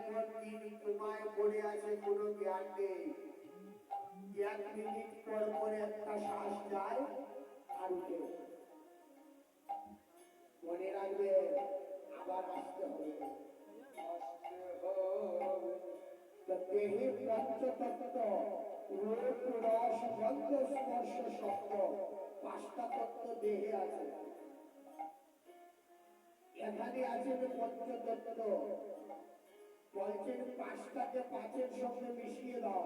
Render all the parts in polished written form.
পর দিন ঘুমায় পড়ে আছে, কোনো জ্ঞান নেই। 1 মিনিট পর পর একটা শ্বাস যায় আর উঠে। মনে রাখবে আবার আসতে হবে। দেহে পঞ্চতত্ত্ব রূপ রস গন্ধ স্পর্শ শব্দ 5টা তত্ত্ব দেহে আছে। এখানে আছে পঞ্চতত্ত্ব, বলছেন 5টাকে 5-এর সঙ্গে মিশিয়ে দাও।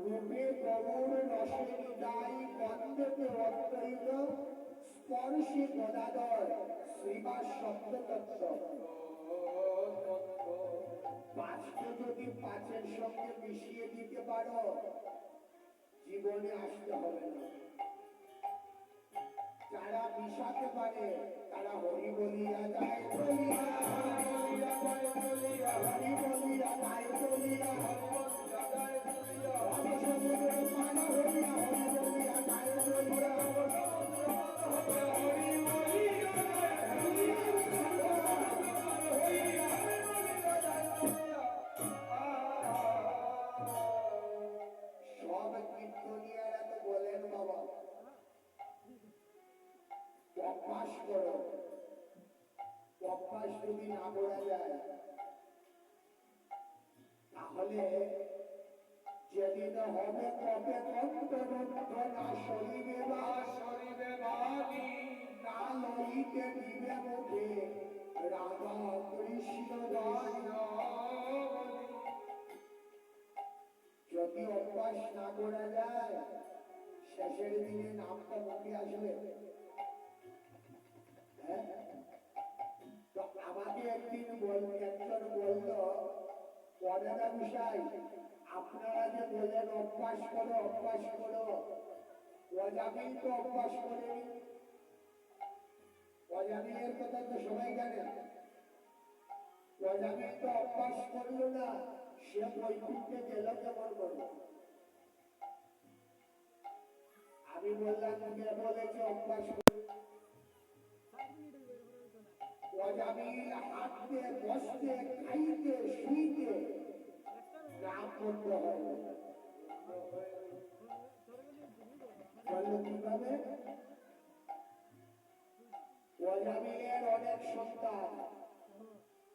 রূপে কমল রসে হৃদয় গন্ধতে অদ্বৈত স্পর্শে গদাধর শ্রীবাস শব্দতত্ত্ব। 5কে যদি 5-এর সঙ্গে মিশিয়ে দিতে পারো, জীবনে আসতে হবে না। যারা মিশাতে পারে তারা হরি বলিয়া যায়, বলিয়া হরি বলিয়া যায়, বলিয়া সমুদ্র পানা হইয়া হরি বলিয়া যায়, বলিয়া সব কীর্তনিয়ারা তো বলেন বাবা অভ্যাস করো। অভ্যাস যদি না করা যায় তাহলে যেদিন হবে কবে কন্তরুদ্ধ না শরীরে বা শরীরে বাণী না লইতে দিবে মুখে রাধা কৃষ্ণ যদি অভ্যাস না করা যায় শেষের দিনে নামটা মুখে আসবে। তো আমাকে একজন বলল, পনেরা বিষয় আপনারা যে বলেন অভ্যাস করো অভ্যাস করো, অজামিল তো অভ্যাস করেনি। অজামিলের কথা তো সবাই জানে। অজামিল তো অভ্যাস করলো না, সে বৈকুণ্ঠে গেল কেমন করলো? আমি বললাম কে বলেছে অভ্যাস করো? অজামিল হাঁটতে বসতে খাইতে শুইতে নাম করতে হয়। কিভাবে? অজামিলের অনেক সন্তান,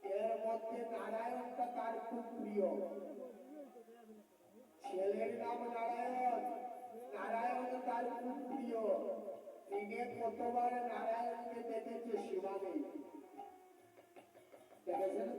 এর মধ্যে নারায়ণটা তার খুব প্রিয়। ছেলের নাম নারায়ণ, নারায়ণ তার খুব প্রিয়। দিনে কতবার নারায়ণকে দেখেছে সীমা নেই। দেখেছেন?